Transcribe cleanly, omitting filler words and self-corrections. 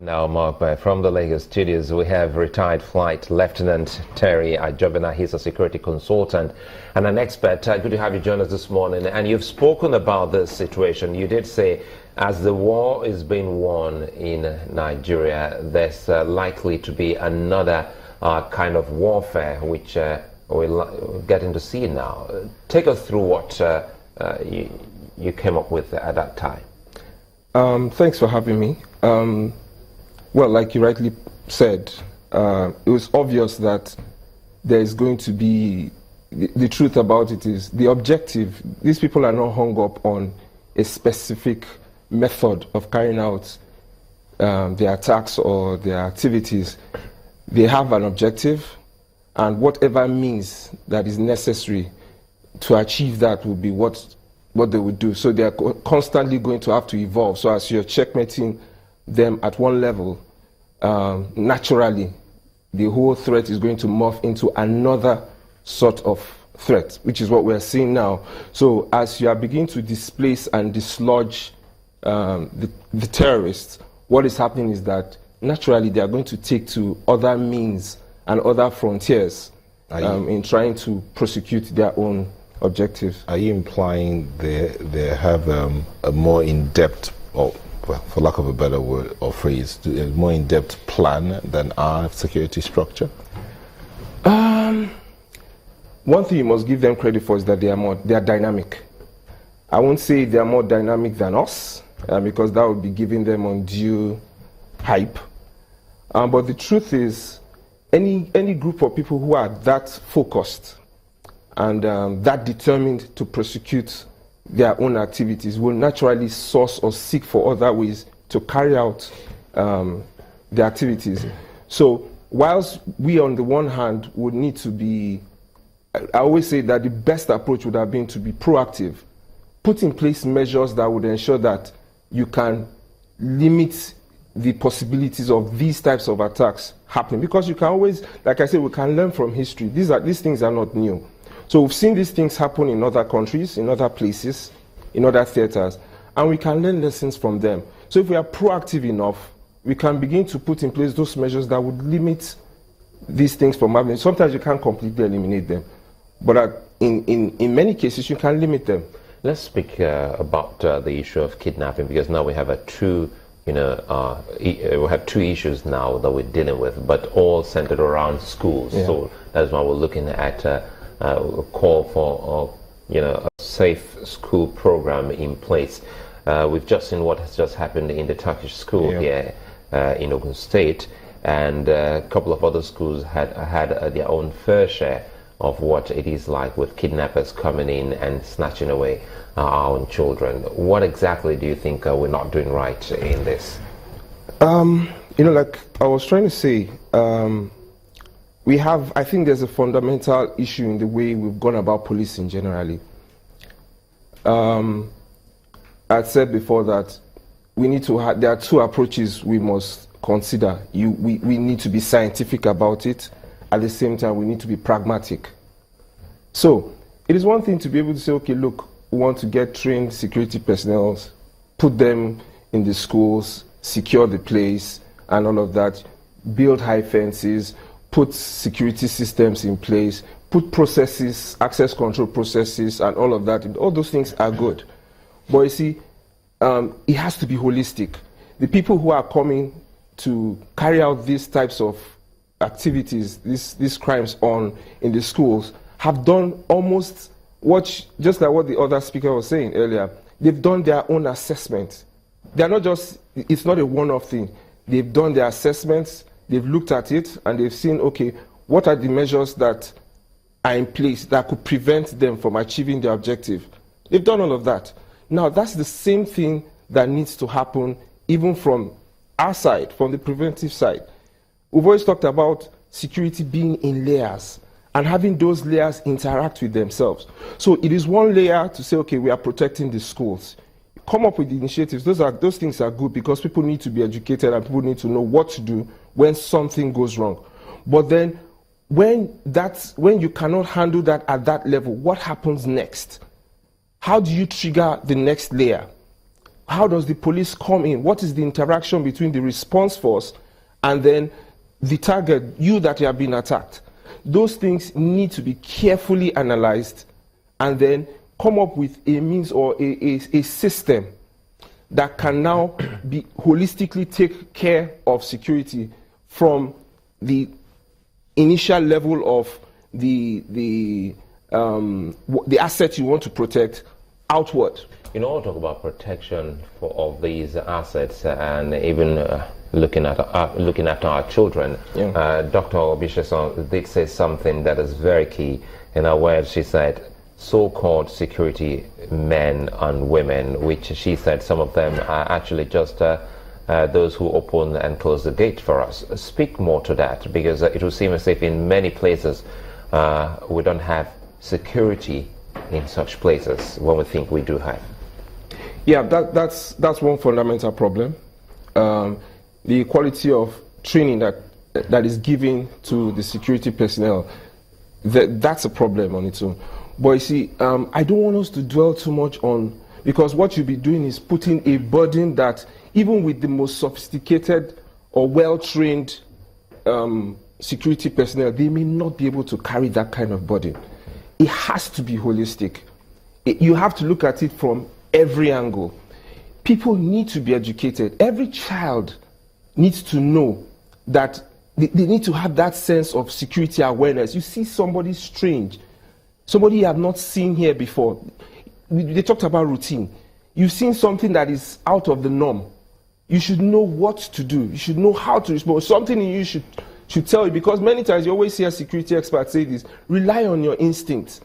Now, Mark, from the Lagos studios, we have retired Flight Lieutenant Terry Ajobina. He's a security consultant and an expert. Good to have you join us this morning. And you've spoken about this situation. You did say, as the war is being won in Nigeria, there's likely to be another kind of warfare, which we're getting to see now. Take us through what you came up with at that time. Thanks for having me. Well, like you rightly said, it was obvious that there is going to be, the truth about it is, the objective, these people are not hung up on a specific method of carrying out their attacks or their activities. They have an objective, and whatever means that is necessary to achieve that will be what they would do. So they are constantly going to have to evolve. So as you're checkmating them at one level, naturally, the whole threat is going to morph into another sort of threat, which is what we're seeing now. So as you are beginning to displace and dislodge the terrorists, what is happening is that naturally they are going to take to other means and other frontiers in trying to prosecute their own objectives. Are you implying they have a more in-depth, or well, for lack of a better word or phrase, a more in-depth plan than our security structure? One thing you must give them credit for is that they are dynamic. I won't say they are more dynamic than us, because that would be giving them undue hype. But the truth is, any group of people who are that focused and that determined to prosecute their own activities will naturally source or seek for other ways to carry out their activities. So whilst we on the one hand would need to be, I always say that the best approach would have been to be proactive, put in place measures that would ensure that you can limit the possibilities of these types of attacks happening. Because you can always, like I said, we can learn from history. These things are not new. So we've seen these things happen in other countries, in other places, in other theaters, and we can learn lessons from them. So if we are proactive enough, we can begin to put in place those measures that would limit these things from happening. Sometimes you can't completely eliminate them, but in many cases you can limit them. Let's speak about the issue of kidnapping, because now we have we have two issues now that we're dealing with, but all centered around schools. Yeah. So that's why we're looking at a call for a safe school program in place. We've just seen what has just happened in the Turkish school here in Ogun State, and a couple of other schools had their own fair share of what it is like with kidnappers coming in and snatching away our own children. What exactly do you think we're not doing right in this? Like I was trying to say, I think there's a fundamental issue in the way we've gone about policing generally. I'd said before that we need to there are two approaches we must consider. We need to be scientific about it. At the same time, we need to be pragmatic. So it is one thing to be able to say, okay, look, we want to get trained security personnel, put them in the schools, secure the place, and all of that, build high fences, put security systems in place, put processes, access control processes, and all of that. All those things are good. But you see, it has to be holistic. The people who are coming to carry out these types of activities, these crimes in the schools, have done almost just like what the other speaker was saying earlier. They've done their own assessment. They're not just, it's not a one-off thing. They've done their assessments, they've looked at it, and they've seen, okay, what are the measures that are in place that could prevent them from achieving their objective? They've done all of that. Now, that's the same thing that needs to happen even from our side, from the preventive side. We've always talked about security being in layers and having those layers interact with themselves. So it is one layer to say, okay, we are protecting the schools. Come up with the initiatives. Those things are good because people need to be educated and people need to know what to do when something goes wrong. But then when you cannot handle that at that level, what happens next? How do you trigger the next layer? How does the police come in? What is the interaction between the response force and then the target, you that you have been attacked? Those things need to be carefully analyzed and then come up with a means or a system that can now be holistically take care of security from the initial level of the asset you want to protect outward. You know, we'll talk about protection of these assets and even looking after our children. Yeah. Dr. Obisheson did say something that is very key. In her words, she said, so-called security men and women, which she said some of them are actually just those who open and close the gate for us. Speak more to that, because it would seem as if in many places we don't have security in such places when we think we do have. Yeah, that's one fundamental problem. The quality of training that is given to the security personnel, that's a problem on its own. But you see, I don't want us to dwell too much on, because what you'll be doing is putting a burden that even with the most sophisticated or well-trained security personnel, they may not be able to carry that kind of burden. It has to be holistic. You have to look at it from every angle. People need to be educated. Every child needs to know that they need to have that sense of security awareness. You see somebody strange, somebody you have not seen here before. They talked about routine. You've seen something that is out of the norm. You should know what to do. You should know how to respond. Something in you should tell you, because many times you always hear security experts say this: rely on your instincts.